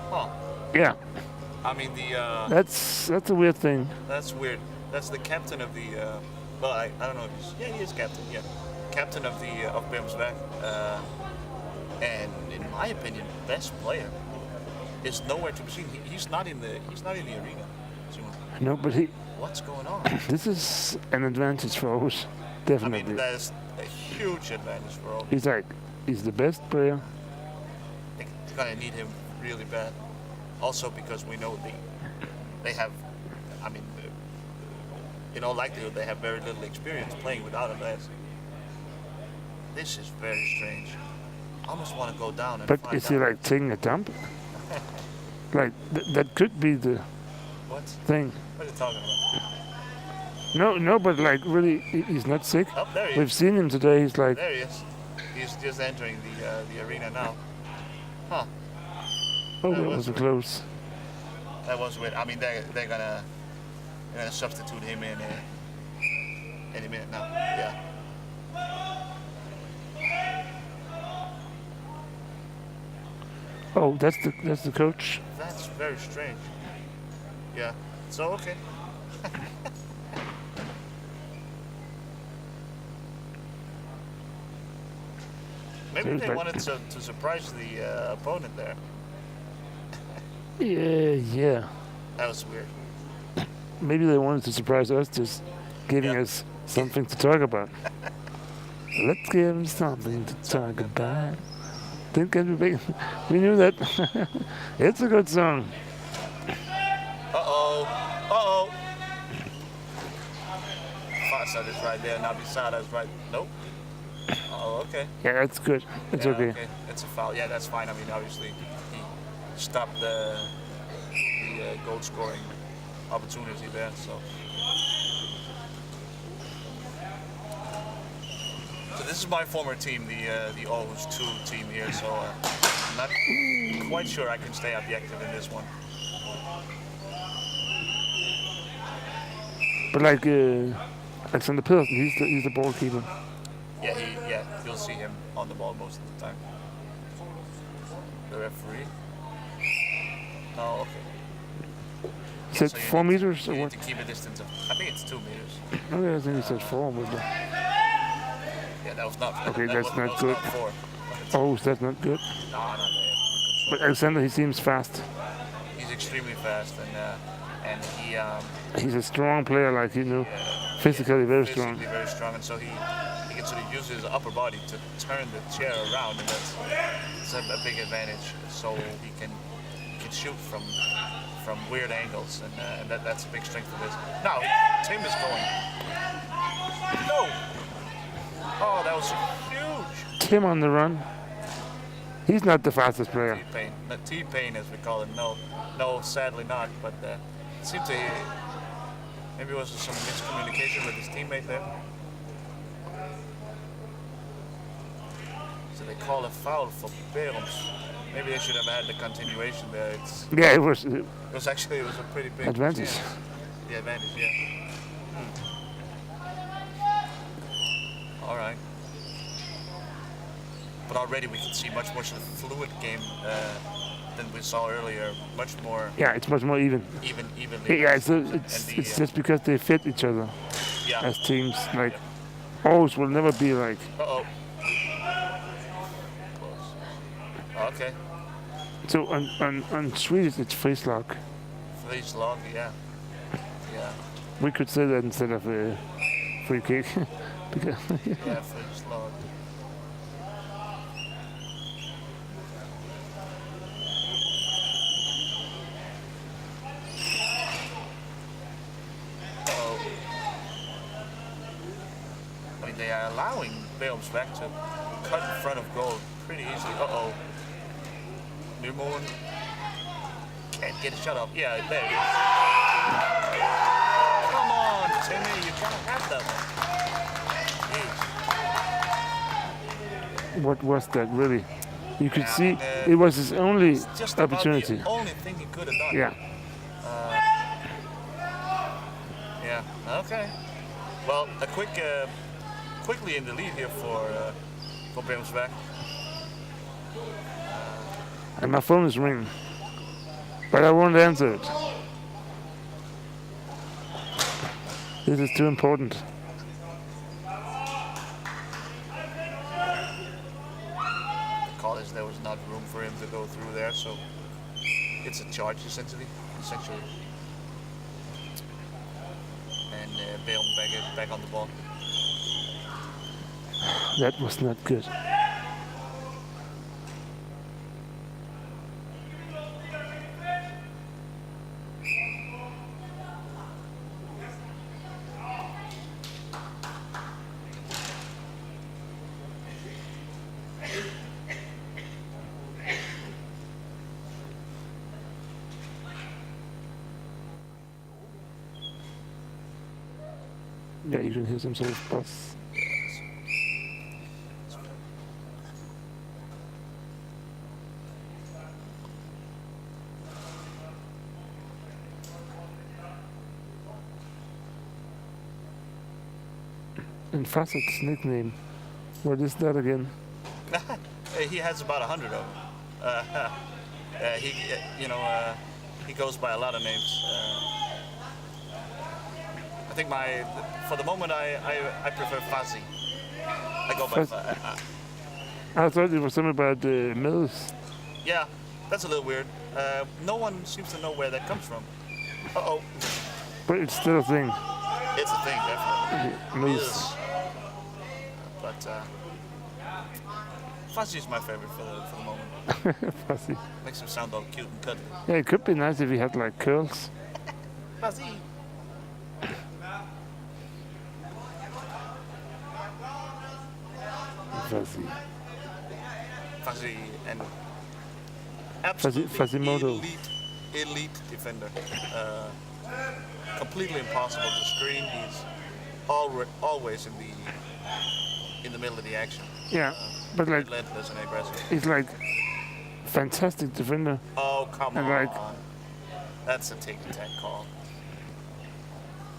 Huh. Yeah. I mean, the That's a weird thing. that's weird. That's the captain of the. Well, I don't know if he's. Yeah, he is captain. Yeah, captain of the of Bærums Verk. And in my opinion, best player is nowhere to be seen. He's not in the. He's not in the arena. Simon. No, but What's going on? this is an advantage for Aarhus, I definitely. mean, that is a huge advantage for all. He's the best player. They're gonna need him really bad. Also because we know they have. I mean, in all likelihood, they have very little experience playing without him. This is very strange. I almost want to go down and But find is he out. like taking a dump? Like that could be the What? thing. What are you talking about? No, but like really, he's not sick. Oh, there he We've is. seen him today. He's like, There he is. He's just entering the arena now. Huh. oh, that that was was close. That was weird. I mean, they're gonna substitute him in any minute now. Yeah. Oh, that's the coach. That's very strange. Yeah. So okay. Maybe Seems they like- wanted to surprise the opponent there. Yeah. That was weird. Maybe they wanted to surprise us, just giving Yeah. us something to talk about. Let's give him something to talk about. Didn't get me big. We knew that. It's a good song. Uh-oh. Uh-oh. Farsight is right there. Nabisada is right. Nope. Oh, okay. Yeah, that's good. It's Yeah, okay. It's a foul. Yeah, that's fine. I mean, obviously, he stopped the goal scoring opportunity there. So this is my former team, the Aarhus 2 team here. So I'm not quite sure I can stay objective in this one. But like Alexander Pedersen, he's the ball keeper. Yeah, you'll see him on the ball most of the time. The referee. Oh, okay. Is it So you 4 need- meters You or need what? to keep a distance of. I think it's 2 meters. Okay, I think he said 4. But Yeah, that was not. Okay, that that's was, not that was good. Not 4. oh, that's not good. No, not there. But Alexander, he seems fast. He's extremely fast, and he He's a strong player, like physically very strong. physically very strong, and so he can sort of use his upper body to turn the chair around, and that's a big advantage. So he can shoot from weird angles, and that's a big strength of his. Now Tim is going. No. Oh, that was huge. Tim on the run. He's not the fastest player. T-Pain. T-Pain, as we call him. No, sadly not. But it seemed to maybe it was some miscommunication with his teammate there. So they call a foul for Bærums. Maybe they should have had the continuation there. Yeah, it was. It was a pretty big Advantage. Yeah, the advantage, yeah. All right. But already we can see much more sort of fluid game than we saw earlier. Much more Yeah, it's much more even. evenly. Yeah, it's And it's just because they fit each other yeah. as teams. Like, Aarhus will never be like. Uh-oh. Okay. So on Swedish, it's frislag. Freeze log, yeah. Yeah. We could say that instead of a free kick. because Yeah, freeze log. Uh-oh. I mean, they are allowing Bærums Verk to cut in front of goal pretty easily. Uh-oh. New Moon can't get a shot off. Yeah, there it is. Come on, Timmy, you can't have that one. Jeez. what was that really? You could see it was his only It's just about opportunity. the only thing he could have done. Yeah. Yeah. Okay. Well, a quickly in the lead here for Bærums Verk. And my phone is ringing. But I won't answer it. This is too important. The call is there was not room for him to go through there, so it's a charge essentially. And Bærums Verk back on the ball. That was not good. Yeah, you can hear some sort of buzz. And Fassett's nickname, what is that again? He has about 100 of them. He goes by a lot of names. I think for the moment I prefer Fuzzy. I go by. I thought it was something about the mills. Yeah, that's a little weird. No one seems to know where that comes from. Uh-oh. But it's still a thing. It's a thing, definitely. Mills. Yes. But Fuzzy's my favorite for the moment. Fuzzy. Makes him sound all cute and cuddly. Yeah, it could be nice if he had like curls. Fuzzy. Fuzzy. Fuzzy and absolutely Fuzzy-moto. elite defender. Completely impossible to screen. He's always in the middle of the action. Yeah, but like Relentless and aggressive. he's like fantastic defender. Oh, come And on. like That's a tick-tack call.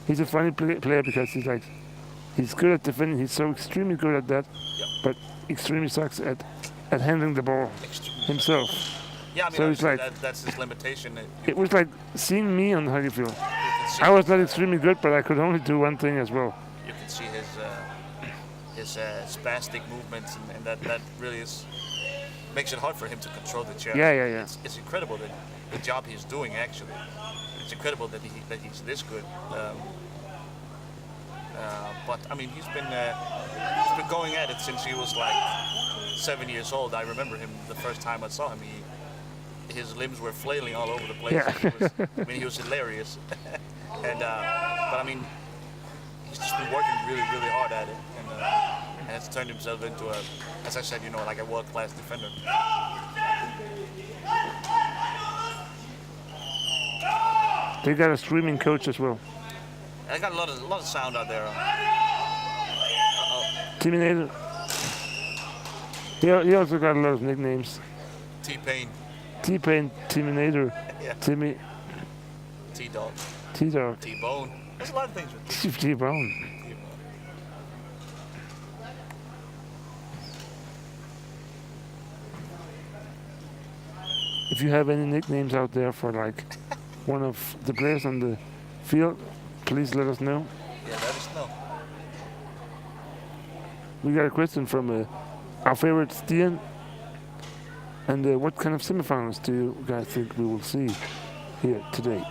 he's a funny player because he's good at defending. He's so extremely good at that, Yep. but extremely sucks at handling the ball himself. Yeah, I mean, So it's like that's his limitation. it was like seeing me on the hockey field. You can see, I was not extremely good, but I could only do one thing as well. you can see his spastic movements, and that really makes it hard for him to control the chair. Yeah. It's incredible that the job he's doing. Actually, it's incredible that he's this good. But I mean, he's been going at it since he was like 7 years old. I remember him the first time I saw him. His limbs were flailing all over the place. Yeah. He was hilarious. But I mean, he's just been working really, really hard at it, and has turned himself into as I said, like a world-class defender. They got a streaming coach as well. I got a lot of sound out there. Terminator. He also got a lot of nicknames. T-Pain. T-Pain, Terminator, Yeah. Timmy, T-Dog. T-Dog, T-Bone. There's a lot of things with T-Bone. T-Bone. If you have any nicknames out there for like one of the players on the field, please let us know. Yeah, let us know. We got a question from our favorite Stian. And what kind of semifinals do you guys think we will see here today?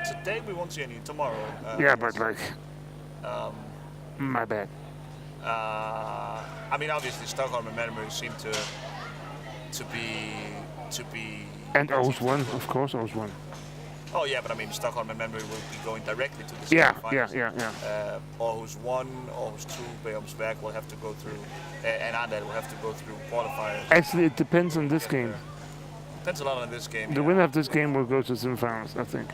Today we won't see any. Tomorrow. Yeah, but like, my bad. I mean, obviously Stockholm and Malmö seem to be. And Aarhus won, of course, Aarhus won. Oh yeah, but I mean Stockholm and Malmö will be going directly to the semifinals. Yeah. Aarhus 1, Aarhus 2, Bærums Verk will have to go through, and Arndal will have to go through qualifiers. Actually, it depends on this game. Depends a lot on this game. The winner of this game will go to semifinals, I think.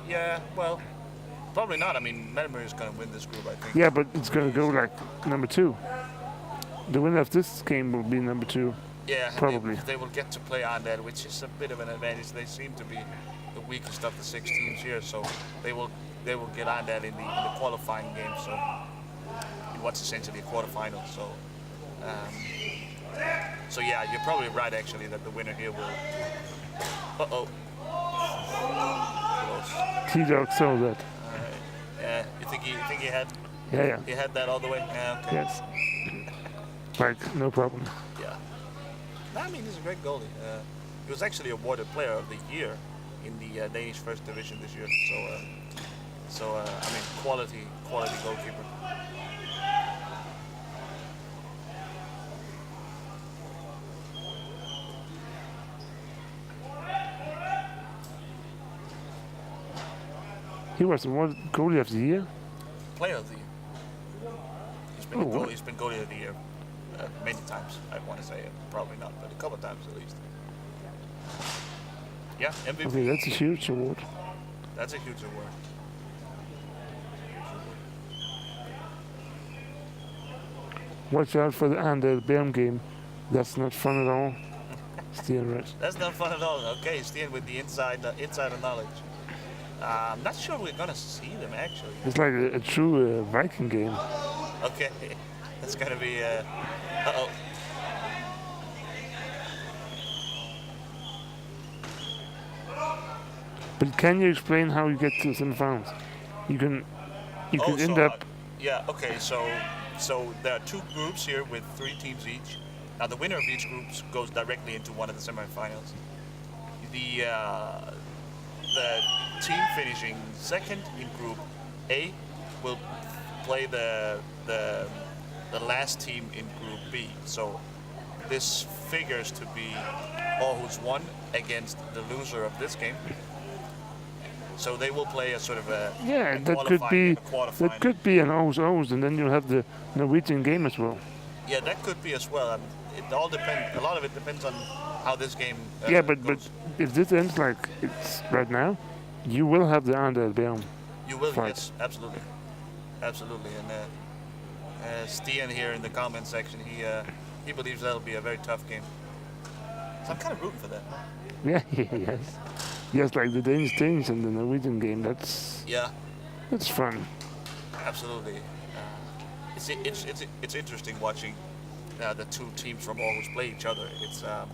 Yeah, well, probably not. I mean, Malmö is going to win this group, I think. Yeah, but it's going to go like number 2. The winner of this game will be number 2. Yeah, probably. They will get to play Arndal, which is a bit of an advantage. They seem to be the weakest of the 6 teams here, so they will get Arndal in the qualifying game. So in what's essentially a quarterfinal. So So yeah, you're probably right actually that the winner here will. Uh-oh. Close. T-Dog saw that. Yeah, you think he had Yeah. he had that all the way? Yeah, okay. Yes. Like, no problem. Yeah. No, I mean, he's a great goalie. He was actually awarded Player of the Year in the Danish First Division this year. So I mean, quality goalkeeper. He was awarded goalie of the year. Player of the Year. He's been goalie of the year many times. I want to say probably not, but a couple of times at least. Yeah, MVP. Okay, that's a huge award. That's a huge award. Watch out for the Bærums game. That's not fun at all. Stian right. That's not fun at all. Okay, Stian with the insider knowledge. I'm not sure we're gonna see them actually. It's like a true Viking game. Okay, that's gonna be. Uh-oh. But can you explain how you get to semifinals? You can end up. Yeah. Okay. So there are two groups here with 3 teams each. Now the winner of each group goes directly into one of the semifinals. The team finishing second in Group A will play the last team in Group B. So this figures to be Aarhus 1 against the loser of this game. So they will play a sort of a that could be an Aarhus, and then you'll have the Norwegian game as well. Yeah, that could be as well. It all depends. A lot of it depends on how this game. But if this ends like it's right now, you will have the Bærums. You will, fight. yes, absolutely. And Stian here in the comment section, he believes that'll be a very tough game. So I'm kind of rooting for that. Yeah, yes. Yes, like the Danish and the Norwegian game. That's fun. Absolutely. It's interesting watching the two teams from Aarhus play each other. It's I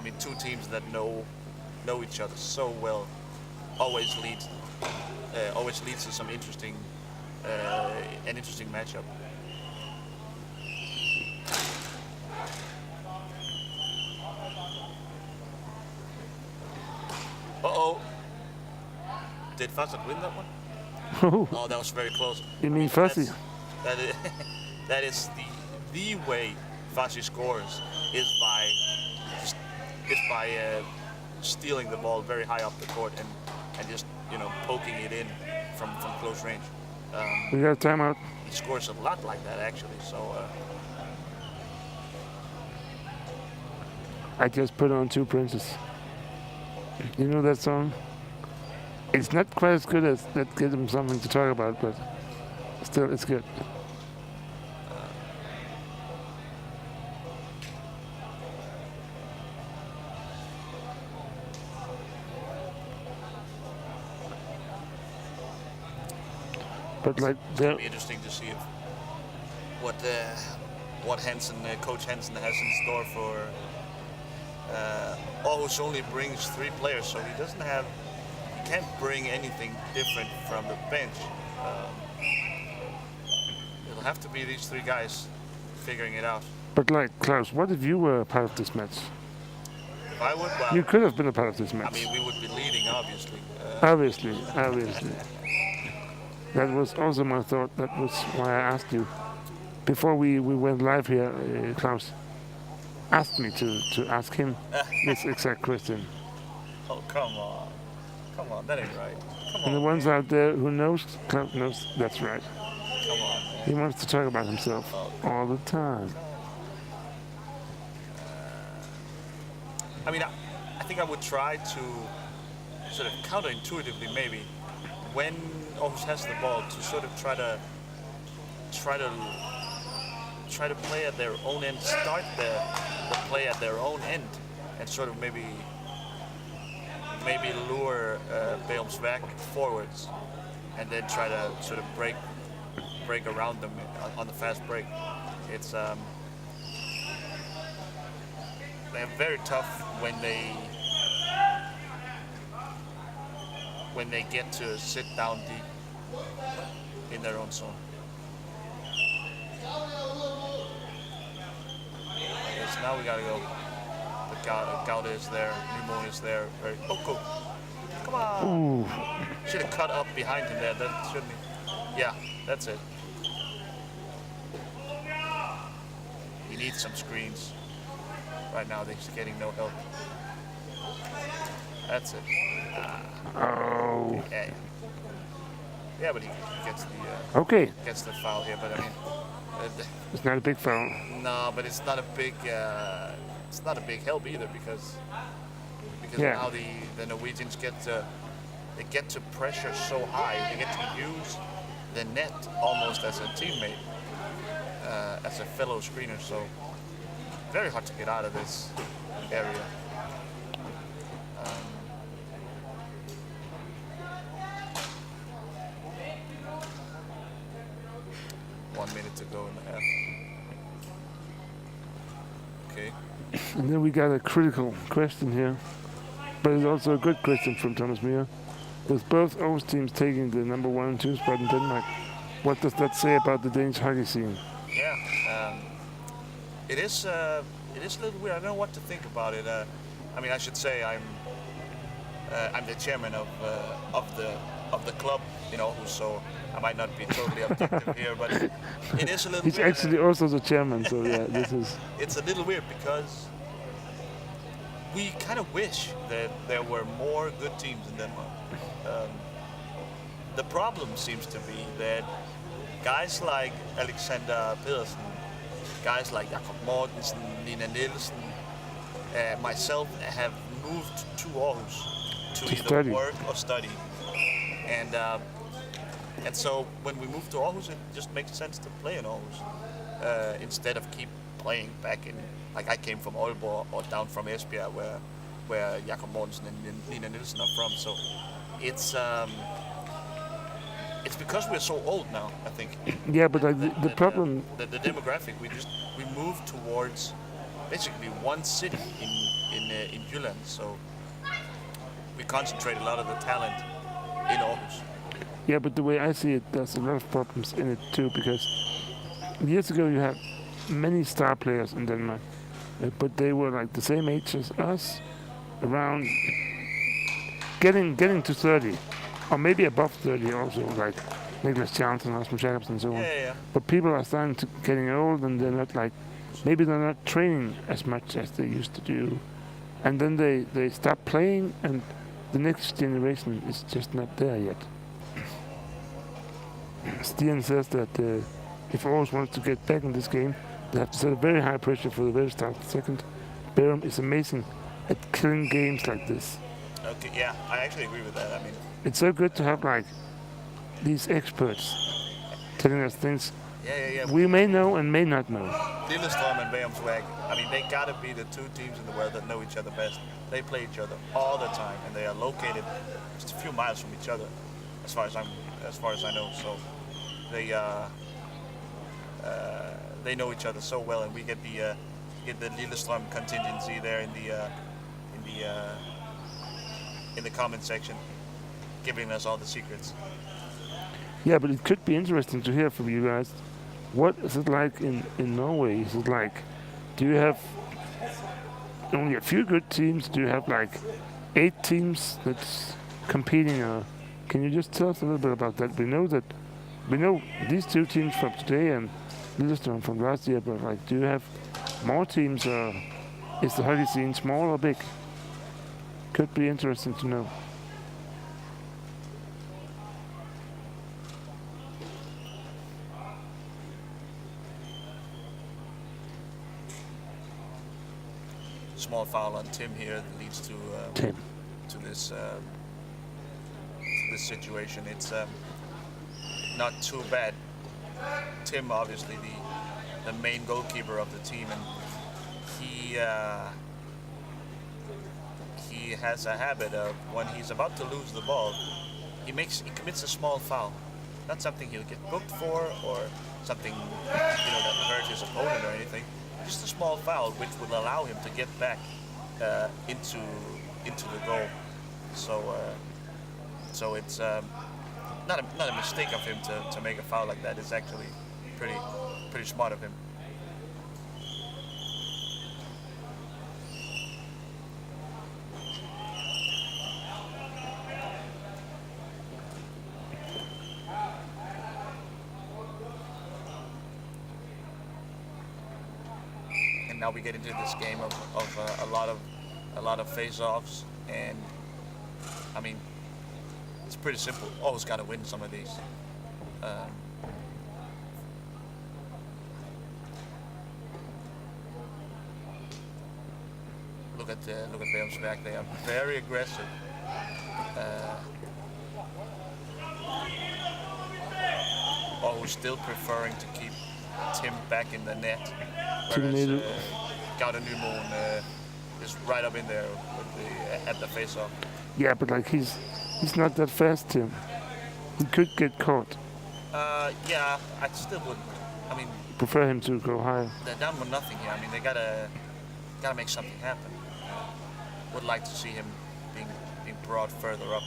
mean, two teams that know each other so well always leads to some interesting an interesting matchup. Uh-oh. Did Fasad win that one? Oh, that was very close. You mean Fassi? That is the way Fassi scores is by stealing the ball very high up the court and just poking it in from close range. We got a timeout. He scores a lot like that actually. So I just put on Two Princes. You know that song? It's not quite as good as that gives them something to talk about, but still it's good. But like, it'll be interesting to see what Coach Hansen has in store for. Aarhus only brings 3 players, so he can't bring anything different from the bench. It'll have to be these 3 guys figuring it out. But like, Klaus, what if you were a part of this match? If I would, well, you could have been a part of this match. I mean, we would be leading, obviously. Obviously. That was also my thought. That was why I asked you. Before we went live here, Klaus asked me to ask him this exact question. Oh, come on, that ain't right. Come on. And the ones out there who knows, Klaus knows that's right. Come on, man. He wants to talk about himself all the time. I mean, I think I would try to sort of counterintuitively maybe, when Aarhus has the ball, to sort of try to play at their own end, start the play at their own end, and sort of maybe lure Bærums Verk forwards, and then try to sort of break around them on the fast break. It's they're very tough when they get to sit down deep in their own zone. Yes, now we gotta go. The Gauda is there, Nemo is there. Very, oh, cool. Come on. Ooh. Should have cut up behind him there. That shouldn't he? Yeah, that's it. He needs some screens. Right now, he's getting no help. That's it. Oh. Yeah. Yeah, but he gets the foul here. But I mean, It's not a big foul. no, but it's not a big help either because Yeah. now the Norwegians get to pressure so high, they get to use the net almost as a teammate, as a fellow screener. So very hard to get out of this area. 1 minute to go in the half. Okay. And then we got a critical question here, but it's also a good question from Thomas Meyer. With both Aarhus teams taking the number 1 and 2 spot in Denmark, what does that say about the Danish hockey scene? Yeah, it is a little weird. I don't know what to think about it. I mean, I should say I'm the chairman of the club, so I might not be totally objective here, but it is a little He's weird. actually also the chairman, so yeah, this is... It's a little weird because we kind of wish that there were more good teams in Denmark. The problem seems to be that guys like Alexander Pedersen, guys like Jakob Mortensen, Nina Nielsen, myself have moved to Aarhus to either study. work or study. And so when we moved to Aarhus, it just makes sense to play in Aarhus instead of keep playing back in, like I came from Aalborg or down from Esbjerg where Jakob Mortensen and Nina Nielsen are from. So it's because we're so old now, I think. Yeah, but like the problem... The demographic, we moved towards basically one city in Jylland, so we concentrate a lot of the talent in Aarhus. Yeah, but the way I see it, there's a lot of problems in it too, because years ago you had many star players in Denmark, but they were like the same age as us, around getting to 30, or maybe above 30 also, like Niklas Charlton, Rasmus Jacobsen and so on. Yeah. But people are starting to getting old, and they're not like, maybe they're not training as much as they used to do, and then they stop playing, and the next generation is just not there yet. Stian says that if Aarhus wants to get back in this game, they have to set a very high pressure for the very start. Second, Bærum is amazing at killing games like this. Okay, yeah, I actually agree with that. I mean, It's so good to have like these experts telling us things yeah. we may know and may not know. Lillestrøm and Bærums Verk, I mean, they gotta be the two teams in the world that know each other best. They play each other all the time, and they are located just a few miles from each other, as far as I know. So they know each other so well, and we get the Lillestrøm contingency there in the comment section, giving us all the secrets. Yeah, but it could be interesting to hear from you guys. What is it like in Norway? Is it like, do you have only a few good teams? Do you have like 8 teams that's competing? Or can you just tell us a little bit about that? We know these 2 teams from today and Lillestrøm from last year, but like, do you have more teams, or is the hockey scene small or big? Could be interesting to know. Small foul on Tim here that leads to this situation. It's not too bad. Tim, obviously the main goalkeeper of the team, and he has a habit of, when he's about to lose the ball, he commits a small foul. Not something he'll get booked for or something that hurt his opponent or anything. just a small foul, which will allow him to get back into the goal. So it's not a mistake of him to make a foul like that. It's actually pretty smart of him. And now we get into this game of a lot of face-offs, and I mean, it's pretty simple. Always got to win some of these. Look at Bærums Verk. They are very aggressive. Aarhus still preferring to keep Tim back in the net. Whereas Gaudenymon is right up in there at the face-off. Yeah, but like he's not that fast, Tim. He could get caught. Yeah, I still would. I mean, prefer him to go higher. They're down 1-0 here. I mean, they gotta make something happen. Would like to see him being brought further up.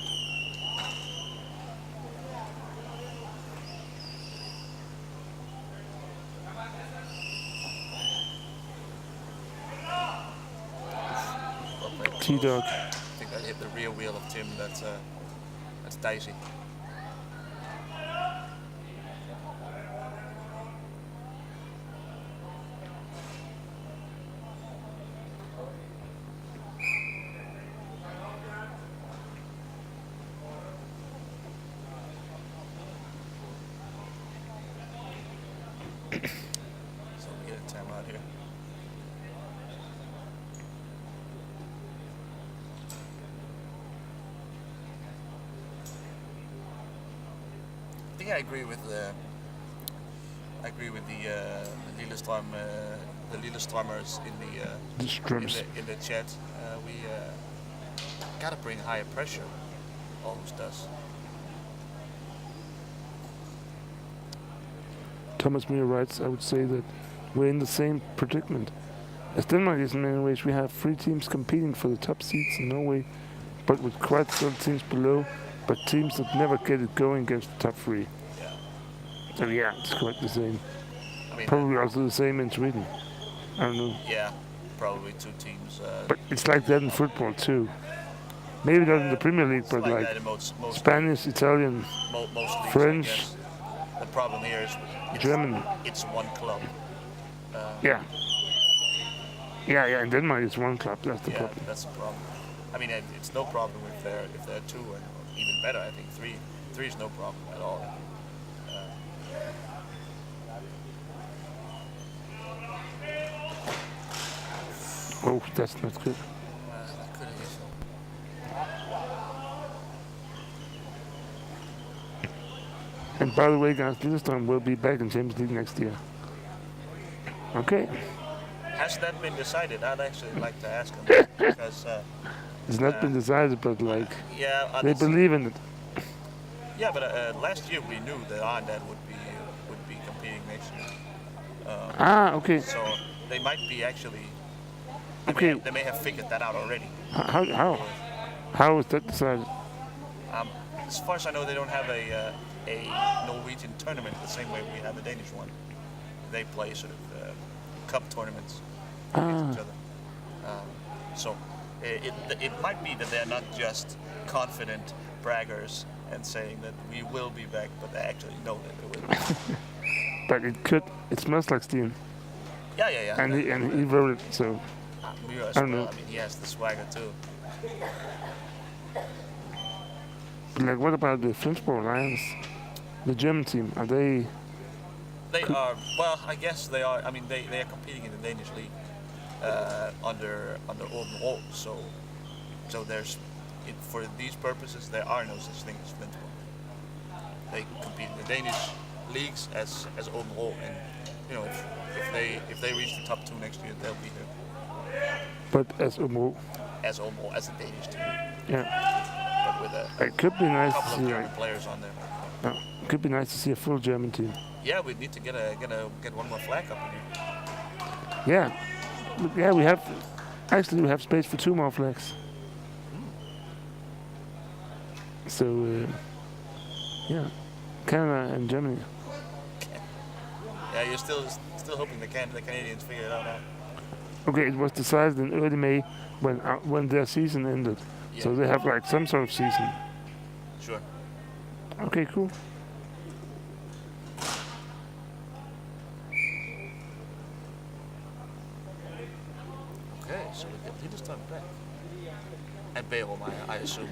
T-Dog. I think that hit the rear wheel of Tim. That's dicey. So we get a timeout here. I think I agree with the Lillestrømmers in the chat. We gotta bring higher pressure. Aarhus does. Thomas Muir writes, I would say that we're in the same predicament. As Denmark is in many ways, we have 3 teams competing for the top seats in Norway, but with quite some teams below, but teams that never get it going against the top 3. Yeah. So yeah, it's quite the same. I mean, probably also the same in Sweden. I don't know. Yeah, probably 2 teams. But it's like that in football too. Maybe not in the Premier League, but like most Spanish, Italian, leagues, French. The problem here is German. It's one club. Yeah, in Denmark it's one club. That's the problem. That's the problem. I mean, it's no problem if they're 2, or even better. I think 3. 3 is no problem at all. Oh, that's not good. That could have hit. And by the way, guys, Lillestrøm will be back in Champions League next year. Okay. Has that been decided? I'd actually like to ask them because it's not been decided, but like they it's, believe in it. Yeah, but last year we knew that Arendal would be competing next year. Okay. So they might be actually. They may have figured that out already. How is that decided? As far as I know, they don't have a Norwegian tournament the same way we have a Danish one. They play sort of cup tournaments against each other. So it might be that they're not just confident braggers and saying that we will be back, but they actually know that they will be. But it could. It smells like steam. Yeah. And he wrote it, so. Muir as I don't well. know. I mean, he has the swagger too. But like, what about the Flensborg Lions? The German team, are they? They are. Well, I guess they are. I mean, they are competing in the Danish league under Åben. So there's for these purposes there are no such thing as Flensborg. They compete in the Danish leagues as Åben, and you know if they reach the top 2 next year, they'll be here. But as Åben. As Åben, as a Danish team. Yeah. But with it could be nice couple to of see German players on there. It could be nice to see a full German team. Yeah, we need to get one more flag up in here. Yeah, yeah. We have space for 2 more flags. So yeah, Canada and Germany. Yeah, you're still hoping the Canadians figure it out now. Okay, it was decided in early May when their season ended. Yeah. So they have like some sort of season. Sure. Okay, cool. Okay, so we get Lillestrøm back. And Bærum, I assume.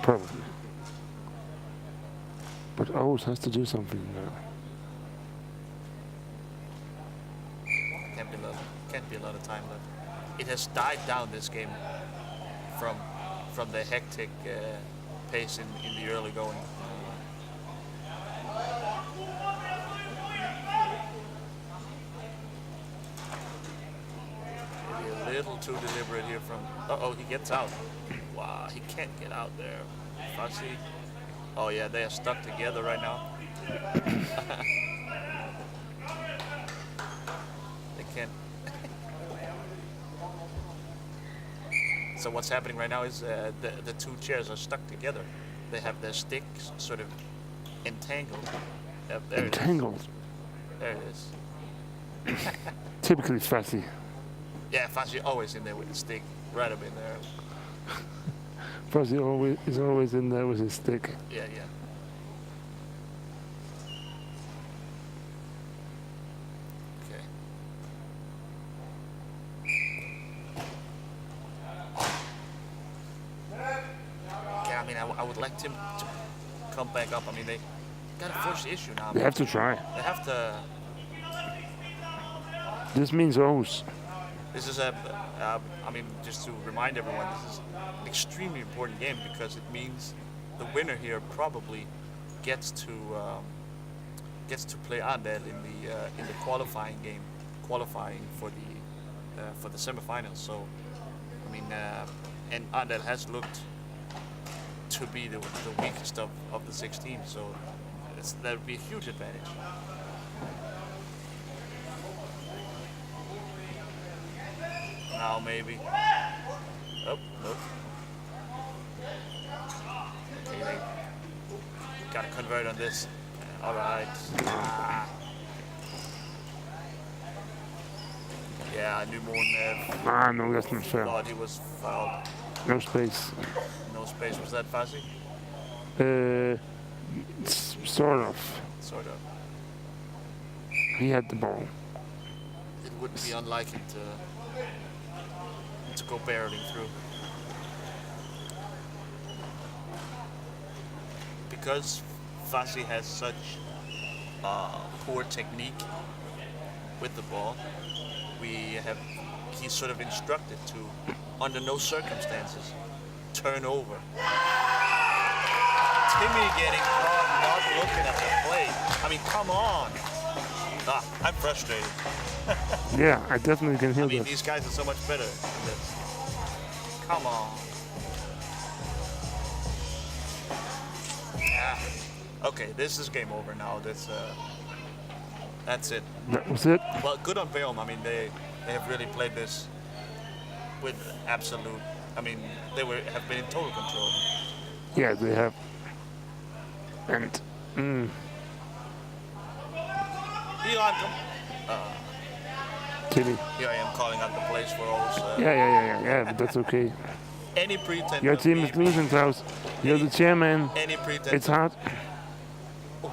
Probably. But Aarhus has to do something now. Can't be a lot of time left. It has died down, this game, from the hectic pace in the early going. Maybe a little too deliberate here from. Uh-oh, he gets out. Wow, he can't get out there. Fuzzy. Oh yeah, they are stuck together right now. They can't. So what's happening right now is the 2 chairs are stuck together. They have their sticks sort of entangled. Yep, there Entangled. it is. There it is. Typically fussy. Yeah, Fuzzy always in there with the stick, right up in there. Fussy is always in there with his stick. Yeah. Okay. Yeah, I mean, I would like Tim to come back up. I mean, they got a first issue now. They have to try. They have to. This means Aarhus. This is I mean, just to remind everyone, this is an extremely important game because it means the winner here probably gets to play Arndal in the qualifying game, qualifying for the semifinals. So, I mean, and Arndal has looked to be the weakest of the 6 teams, so that would be a huge advantage. Now maybe. Oh, nope. Okay, they gotta convert on this. Alright. Yeah, Nymoen No, that's not fair. thought he was fouled. No space. No space. Was that Fuzzy? Sort of. Sort of. He had the ball. It wouldn't be unlike him to go barreling through. Because Fuzzy has such poor technique with the ball, he's sort of instructed to, under no circumstances, turn over. Timmy getting caught not looking at the plate. I mean, come on. I'm frustrated. Yeah, I definitely can hear I mean, that. these guys are so much better than this. Come on. Okay, this is game over now. That's it. That was it. Well, good on Bærum. I mean, they have really played this with absolute. I mean, have been in total control. Yeah, they have. And Elon, Tilly. here I am calling out the plays for Aarhus. Yeah, but that's okay. Any pretense. Your team is losing, Klaus. You're the chairman. Any pretense. It's hard. Okay.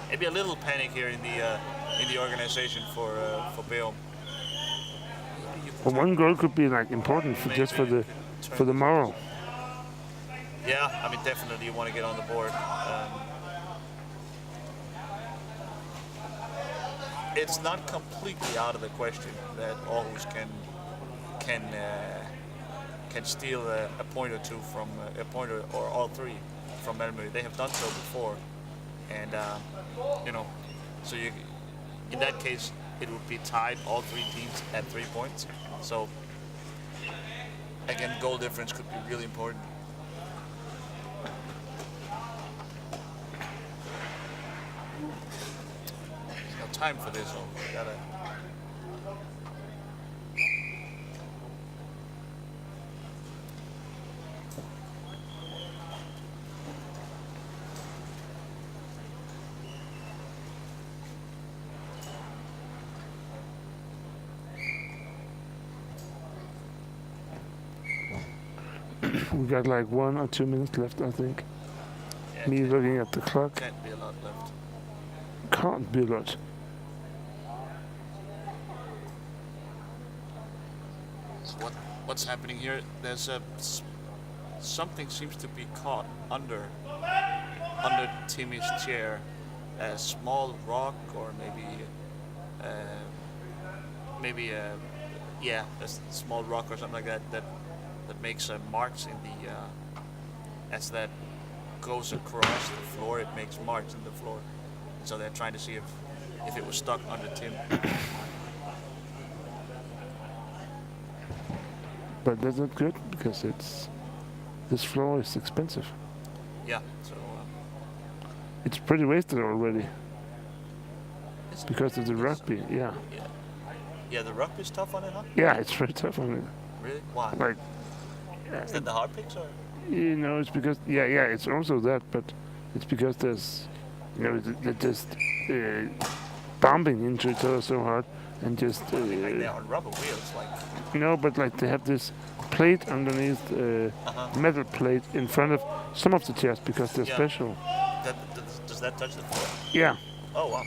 Maybe a little panic here in the organization for Bærum. But one goal could be like important for the moral. Yeah, I mean, definitely you want to get on the board. It's not completely out of the question that Aarhus can steal a point or two from a point or all 3 from Malmö. They have done so before, and so in that case it would be tied, all 3 teams at 3 points. So again, goal difference could be really important. There's no time for this. So we gotta. We got like 1 or 2 minutes left, I think. Yeah, Me looking at the clock. can't be a lot left. Can't be a lot. So what's happening here? There's something seems to be caught under Timmy's chair, a small rock or maybe yeah, a small rock or something like that that makes marks in the as that goes across the floor. It makes marks in the floor. So they're trying to see if it was stuck under Tim. But that's not good because this floor is expensive. Yeah. So It's pretty wasted already is it? because of the Yes. rugby. Yeah. Yeah, the rugby's tough on it, huh? Yeah, it's very tough on it. Really? Why? Like, Is that the hard picks or? it's because it's also that, but it's because there's they're just bumping into each other so hard and just Like they're on rubber wheels, like. but like they have this plate underneath, metal plate in front of some of the chairs because they're Yeah. special. Does that touch the floor? Yeah. Oh wow.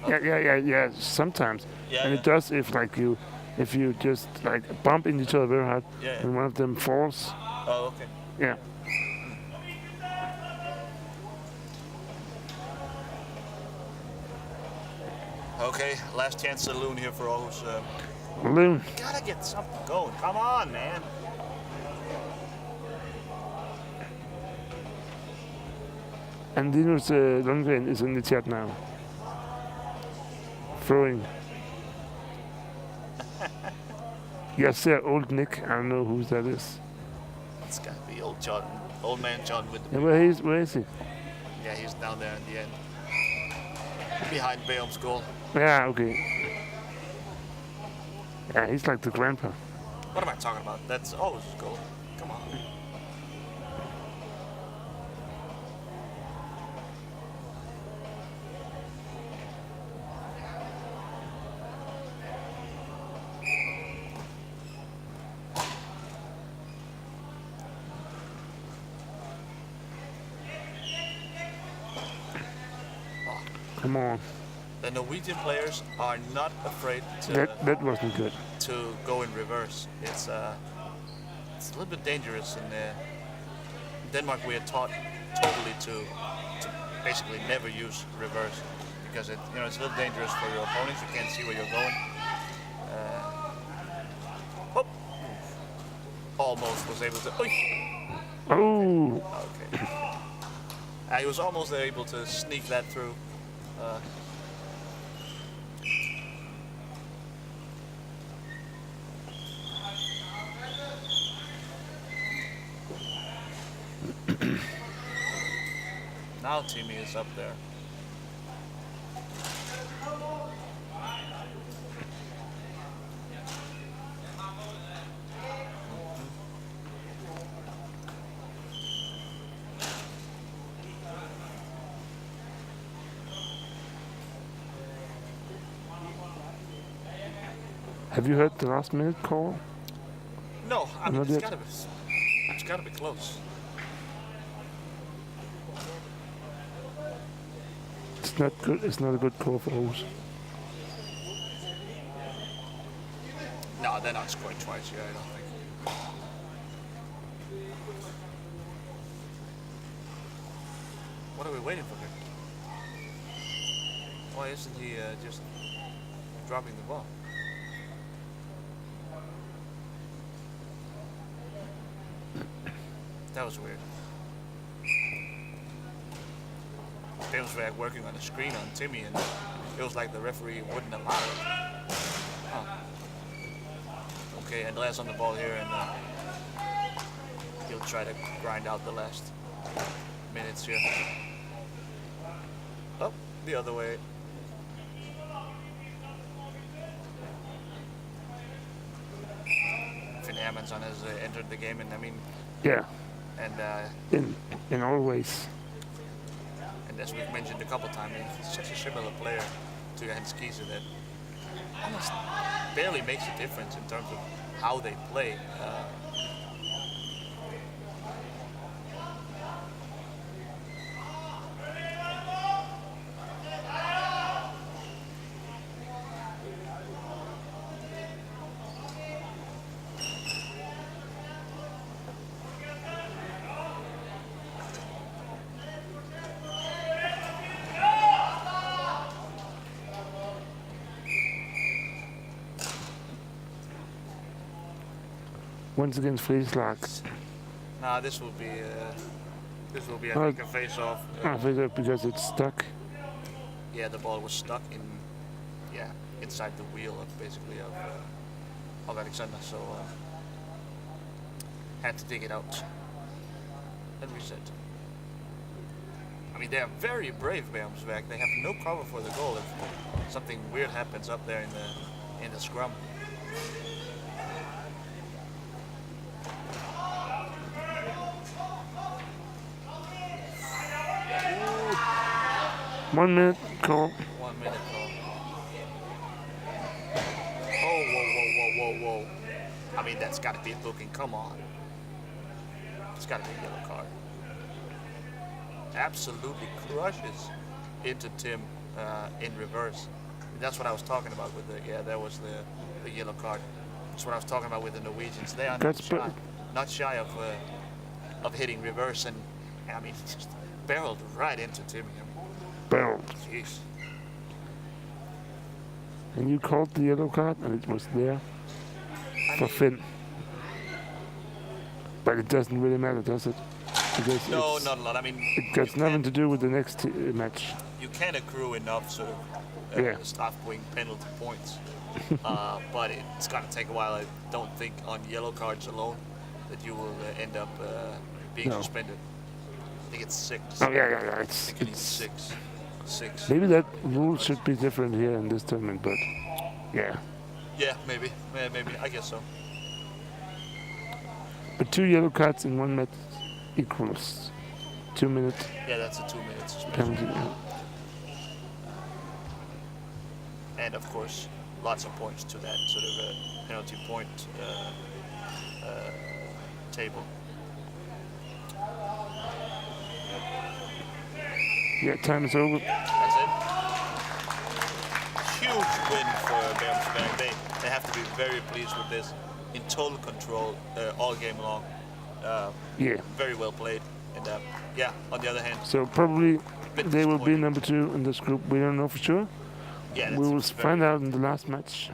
Yeah, sometimes. Yeah. And it does if you just like bump into each other very hard Yeah. and one of them falls. Oh okay. Yeah. Okay, last chance saloon here for Aarhus. Balloon. Gotta get something going. Come on, man. And Linus Lundgren is in the chat now. Throwing. Yes, sir, old Nick. I don't know who that is. It's gotta be old man John with the. Yeah, where is he? Yeah, he's down there in the end, behind Bærums goal. Yeah, okay. Yeah, he's like the grandpa. What am I talking about? That's Aarhus' goal. Come on. Come on. The Norwegian players are not afraid That wasn't good. to go in reverse. It's a little bit dangerous. In Denmark, we are taught totally to basically never use reverse because it's a little dangerous for your opponents. You can't see where you're going. Almost was able to. Oh, Okay. He was almost able to sneak that through. Now Timmy is up there. have you heard the last minute call? No, I mean Not it's yet. gotta be close. It's not good. It's not a good call for Aarhus. No, they're not scoring twice here, I don't think. What are we waiting for here? Why isn't he just dropping the ball? That was weird. Bærums Verk working on the screen on Timmy, and it was like the referee wouldn't allow it. Huh. Okay, Andreas on the ball here, and he'll try to grind out the last minutes here. Oh, the other way. Finn Hermansson has entered the game, and I mean, Yeah, and in all ways. and as we've mentioned a couple times, he's such a similar player to Hans Kiese that almost barely makes a difference in terms of how they play. Once again, Friedslag. Nah, this will be I think a face-off. I figure because it's stuck. Yeah, the ball was stuck inside the wheel of Alexander, so had to dig it out and reset. I mean, they are very brave, Bærums Verk. They have no cover for the goal if something weird happens up there in the scrum. One minute call. 1 minute call. Oh, whoa. I mean, that's got to be a booking. Come on. It's got to be a yellow card. Absolutely crushes into Tim in reverse. That's what I was talking about with that was the yellow card. That's what I was talking about with the Norwegians. They are not shy of hitting reverse, and I mean, it's just barreled right into Tim. Barreled. Jeez. And you called the yellow card, and it was there for Finn. But it doesn't really matter, does it? Because no, not a lot. I mean, it got nothing to do with the next match. You can accrue enough sort of staff-wing penalty points, but it's going to take a while. I don't think on yellow cards alone that you will end up being suspended. I think it's 6. Oh yeah. I think it's 6. Maybe that rule should be different here in this tournament, but yeah. Yeah, maybe. I guess so. But 2 yellow cards in 1 match equals 2 minutes. Yeah, that's a 2-minute suspension. Penalty. And of course, lots of points to that sort of penalty point table. Yeah, time is over. That's it. Huge win for Bærums Verk. They have to be very pleased with this. In total control all game long. Very well played. And on the other hand, so probably they will be disappointing. number 2 in this group. We don't know for sure. Yeah, We will find out in the last match.